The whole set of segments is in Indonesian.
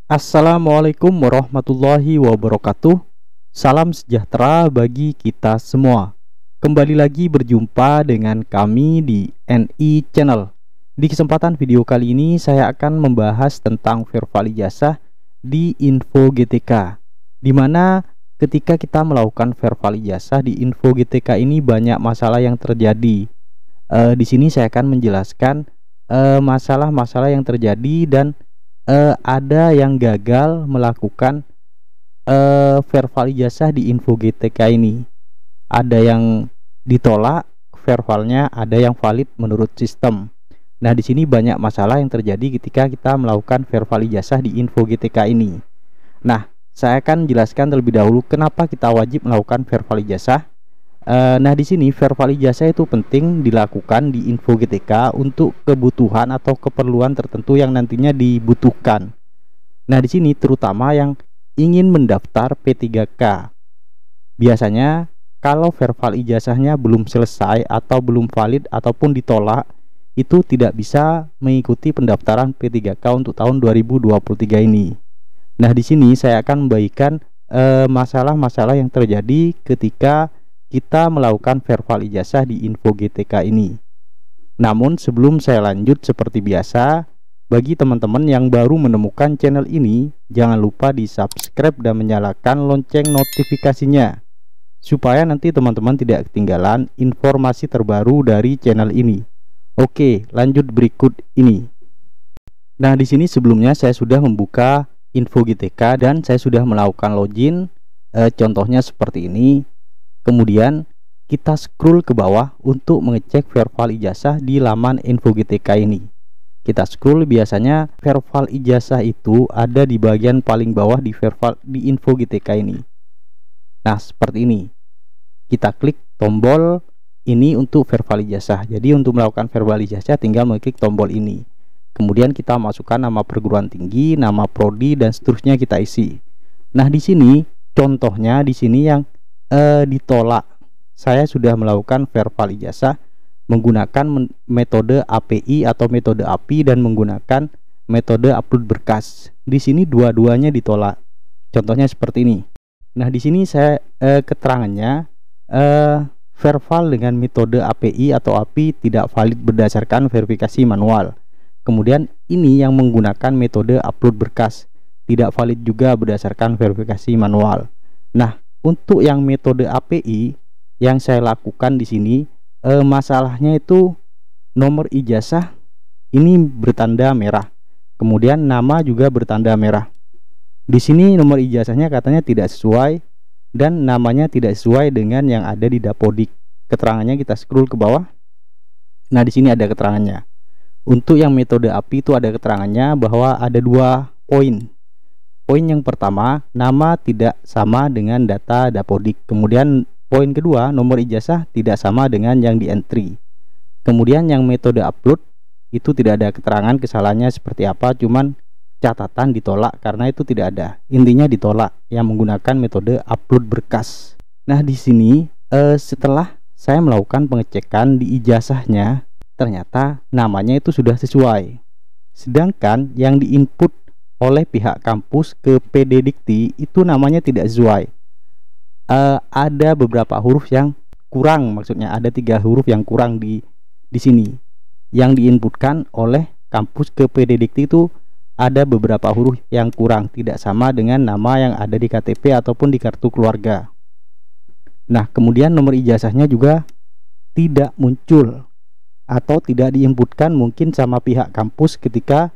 Assalamualaikum warahmatullahi wabarakatuh. Salam sejahtera bagi kita semua. Kembali lagi berjumpa dengan kami di NI Channel. Di kesempatan video kali ini saya akan membahas tentang verbal ijazah di info GTK, di mana ketika kita melakukan verbal ijazah di info GTK ini banyak masalah yang terjadi. Di sini saya akan menjelaskan masalah-masalah yang terjadi dan ada yang gagal melakukan verbal ijazah di info GTK ini. Ada yang ditolak verbalnya, ada yang valid menurut sistem. Nah, di sini banyak masalah yang terjadi ketika kita melakukan verbal ijazah di info GTK ini. Nah, saya akan jelaskan terlebih dahulu kenapa kita wajib melakukan verbal ijazah. Nah, di sini verbal ijazah itu penting dilakukan di info GTK untuk kebutuhan atau keperluan tertentu yang nantinya dibutuhkan. Nah, di sini terutama yang ingin mendaftar P3K. Biasanya kalau verbal ijazahnya belum selesai atau belum valid ataupun ditolak, itu tidak bisa mengikuti pendaftaran P3K untuk tahun 2023 ini. Nah, di sini saya akan membagikan masalah-masalah yang terjadi ketika kita melakukan verbal ijazah di info GTK ini. Namun sebelum saya lanjut, seperti biasa, bagi teman-teman yang baru menemukan channel ini, jangan lupa di subscribe dan menyalakan lonceng notifikasinya, supaya nanti teman-teman tidak ketinggalan informasi terbaru dari channel ini. Oke, lanjut berikut ini. Nah, di sini sebelumnya saya sudah membuka info GTK dan saya sudah melakukan login. Contohnya seperti ini. Kemudian kita scroll ke bawah untuk mengecek verbal ijazah di laman info GTK ini. Kita scroll, biasanya verbal ijazah itu ada di bagian paling bawah di info GTK ini. Nah, seperti ini. Kita klik tombol ini untuk verbal ijazah. Jadi untuk melakukan verbal ijazah tinggal mengklik tombol ini. Kemudian kita masukkan nama perguruan tinggi, nama prodi, dan seterusnya kita isi. Nah, di sini contohnya di sini yang ditolak. Saya sudah melakukan verbal ijazah menggunakan metode API atau metode API dan menggunakan metode upload berkas. Di sini dua-duanya ditolak. Contohnya seperti ini. Nah, di sini saya keterangannya verbal dengan metode API atau API tidak valid berdasarkan verifikasi manual. Kemudian ini yang menggunakan metode upload berkas tidak valid juga berdasarkan verifikasi manual. Nah, untuk yang metode API yang saya lakukan di sini, masalahnya itu nomor ijazah ini bertanda merah, kemudian nama juga bertanda merah. Di sini nomor ijazahnya katanya tidak sesuai dan namanya tidak sesuai dengan yang ada di Dapodik. Keterangannya kita scroll ke bawah. Nah, di sini ada keterangannya. Untuk yang metode API itu ada keterangannya bahwa ada 2 poin. Poin yang pertama, nama tidak sama dengan data Dapodik. Kemudian poin kedua, nomor ijazah tidak sama dengan yang di entry. Kemudian yang metode upload itu tidak ada keterangan kesalahannya seperti apa, cuman catatan ditolak karena itu tidak ada. Intinya ditolak yang menggunakan metode upload berkas. Nah, di sini setelah saya melakukan pengecekan di ijazahnya, ternyata namanya itu sudah sesuai. Sedangkan yang diinput oleh pihak kampus ke PD Dikti itu namanya tidak sesuai. Ada beberapa huruf yang kurang, maksudnya ada 3 huruf yang kurang di sini. Yang diinputkan oleh kampus ke PD Dikti itu ada beberapa huruf yang kurang, tidak sama dengan nama yang ada di KTP ataupun di kartu keluarga. Nah, kemudian nomor ijazahnya juga tidak muncul atau tidak diinputkan mungkin sama pihak kampus ketika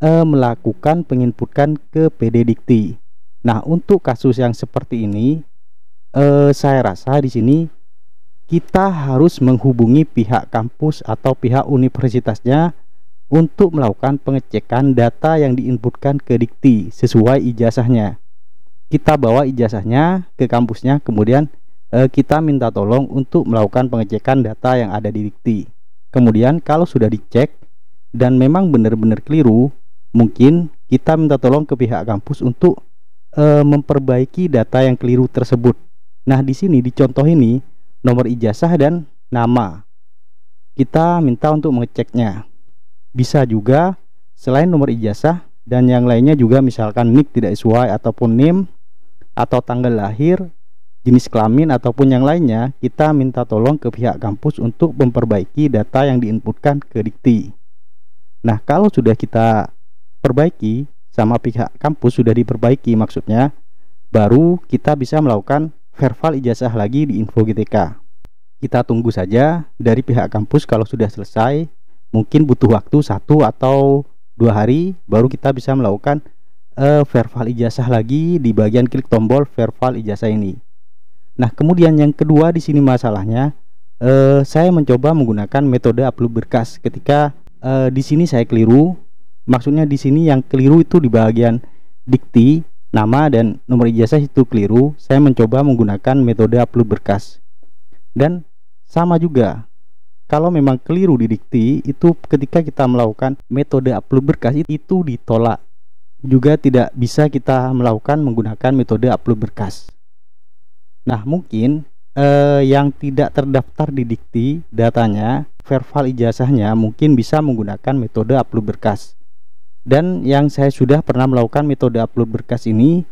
melakukan penginputan ke PD Dikti. Nah, untuk kasus yang seperti ini, saya rasa di sini kita harus menghubungi pihak kampus atau pihak universitasnya untuk melakukan pengecekan data yang diinputkan ke Dikti sesuai ijazahnya. Kita bawa ijazahnya ke kampusnya, kemudian kita minta tolong untuk melakukan pengecekan data yang ada di Dikti. Kemudian kalau sudah dicek dan memang benar-benar keliru, mungkin kita minta tolong ke pihak kampus untuk memperbaiki data yang keliru tersebut. Nah, di sini di contoh ini nomor ijazah dan nama. Kita minta untuk mengeceknya. Bisa juga selain nomor ijazah, dan yang lainnya juga, misalkan NIK tidak sesuai ataupun NIM atau tanggal lahir, jenis kelamin ataupun yang lainnya, kita minta tolong ke pihak kampus untuk memperbaiki data yang diinputkan ke Dikti. Nah, kalau sudah kita perbaiki sama pihak kampus, sudah diperbaiki maksudnya, baru kita bisa melakukan verval ijazah lagi di Info GTK. Kita tunggu saja dari pihak kampus. Kalau sudah selesai, mungkin butuh waktu 1 atau 2 hari, baru kita bisa melakukan verval ijazah lagi di bagian klik tombol verval ijazah ini. Nah, kemudian yang kedua di sini masalahnya, saya mencoba menggunakan metode upload berkas. Ketika di sini saya keliru, maksudnya di sini yang keliru itu di bagian Dikti, nama dan nomor ijazah itu keliru. Saya mencoba menggunakan metode upload berkas. Dan sama juga, kalau memang keliru di Dikti, itu ketika kita melakukan metode upload berkas itu ditolak. Juga tidak bisa kita melakukan menggunakan metode upload berkas. Nah, mungkin yang tidak terdaftar di Dikti datanya, verval ijazahnya, mungkin bisa menggunakan metode upload berkas. Dan yang saya sudah pernah melakukan metode upload berkas ini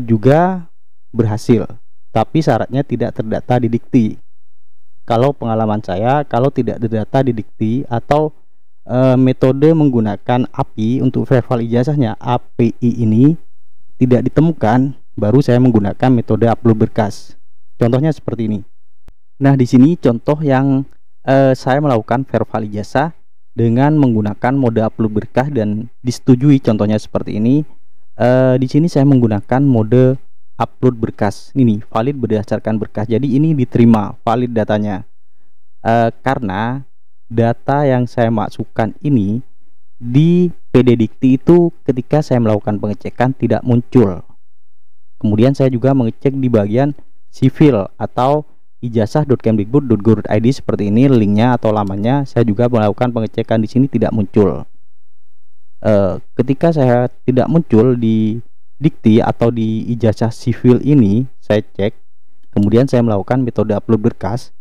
juga berhasil, tapi syaratnya tidak terdata di Dikti. Kalau pengalaman saya, kalau tidak terdata di Dikti atau metode menggunakan API untuk verval ijazahnya, API ini tidak ditemukan, baru saya menggunakan metode upload berkas. Contohnya seperti ini. Nah, di sini contoh yang saya melakukan verval ijazah dengan menggunakan mode upload berkas dan disetujui. Contohnya seperti ini. Di sini saya menggunakan mode upload berkas. Ini valid berdasarkan berkas. Jadi ini diterima valid datanya. Karena data yang saya masukkan ini di PD Dikti itu ketika saya melakukan pengecekan tidak muncul. Kemudian saya juga mengecek di bagian sivil atau ijazah.kemdikbud.go.id seperti ini, linknya atau lamanya. Saya juga melakukan pengecekan di sini tidak muncul. Ketika saya tidak muncul di Dikti atau di ijazah sivil ini, saya cek, kemudian saya melakukan metode upload berkas,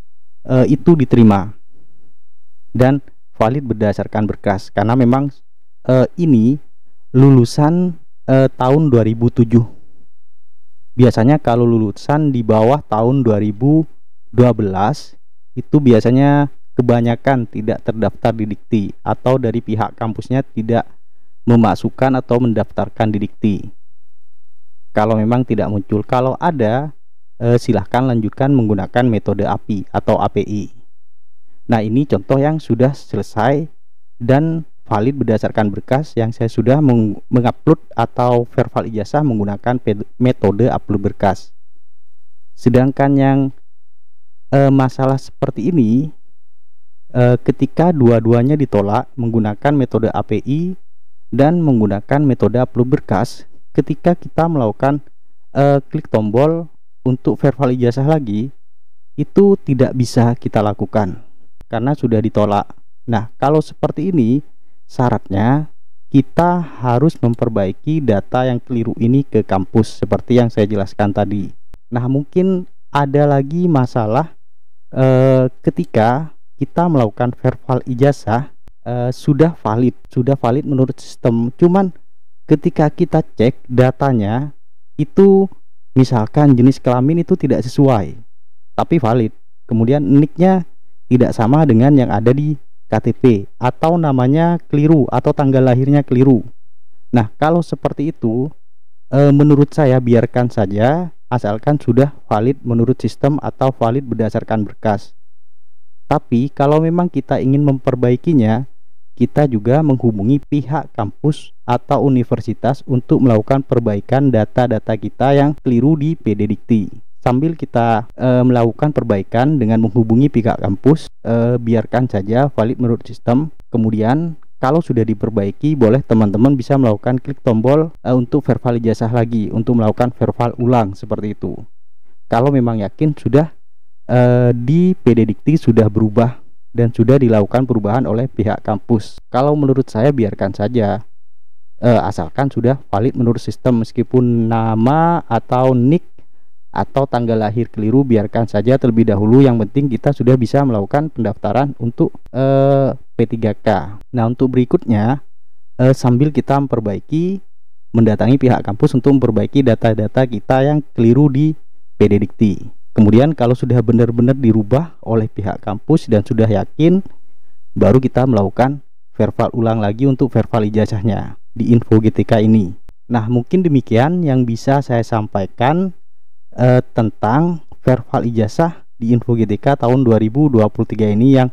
itu diterima dan valid berdasarkan berkas, karena memang ini lulusan tahun 2007. Biasanya kalau lulusan di bawah tahun 2012 itu biasanya kebanyakan tidak terdaftar di Dikti, atau dari pihak kampusnya tidak memasukkan atau mendaftarkan di Dikti. Kalau memang tidak muncul, kalau ada silahkan lanjutkan menggunakan metode API atau API. Nah, ini contoh yang sudah selesai dan valid berdasarkan berkas yang saya sudah mengupload atau verval ijazah menggunakan metode upload berkas. Sedangkan yang masalah seperti ini, ketika dua-duanya ditolak menggunakan metode API dan menggunakan metode upload berkas, ketika kita melakukan klik tombol untuk verval ijazah lagi, itu tidak bisa kita lakukan karena sudah ditolak. Nah, kalau seperti ini, syaratnya kita harus memperbaiki data yang keliru ini ke kampus seperti yang saya jelaskan tadi. Nah, mungkin ada lagi masalah ketika kita melakukan verval ijazah sudah valid menurut sistem, cuman ketika kita cek datanya itu, misalkan jenis kelamin itu tidak sesuai tapi valid, kemudian NIK-nya tidak sama dengan yang ada di KTP, atau namanya keliru atau tanggal lahirnya keliru. Nah, kalau seperti itu menurut saya biarkan saja, asalkan sudah valid menurut sistem atau valid berdasarkan berkas. Tapi kalau memang kita ingin memperbaikinya, kita juga menghubungi pihak kampus atau universitas untuk melakukan perbaikan data-data kita yang keliru di PD Dikti. Sambil kita melakukan perbaikan dengan menghubungi pihak kampus, biarkan saja valid menurut sistem. Kemudian kalau sudah diperbaiki, boleh teman-teman bisa melakukan klik tombol untuk verval ijazah lagi, untuk melakukan verval ulang seperti itu. Kalau memang yakin sudah di PD Dikti sudah berubah dan sudah dilakukan perubahan oleh pihak kampus. Kalau menurut saya biarkan saja, asalkan sudah valid menurut sistem, meskipun nama atau NIK atau tanggal lahir keliru, biarkan saja terlebih dahulu. Yang penting kita sudah bisa melakukan pendaftaran untuk P3K. Nah, untuk berikutnya sambil kita mendatangi pihak kampus untuk memperbaiki data-data kita yang keliru di PD Dikti. Kemudian kalau sudah benar-benar dirubah oleh pihak kampus dan sudah yakin, baru kita melakukan verval ulang lagi untuk verval ijazahnya di info GTK ini. Nah, mungkin demikian yang bisa saya sampaikan tentang verval ijazah di info GTK tahun 2023 ini, yang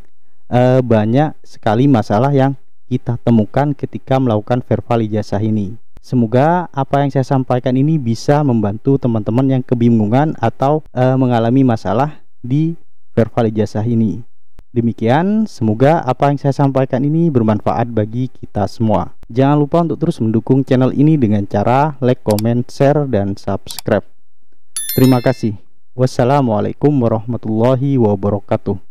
banyak sekali masalah yang kita temukan ketika melakukan verval ijazah ini. Semoga apa yang saya sampaikan ini bisa membantu teman-teman yang kebingungan atau mengalami masalah di verval ijazah ini. Demikian, semoga apa yang saya sampaikan ini bermanfaat bagi kita semua. Jangan lupa untuk terus mendukung channel ini dengan cara like, comment, share, dan subscribe. Terima kasih. Wassalamualaikum warahmatullahi wabarakatuh.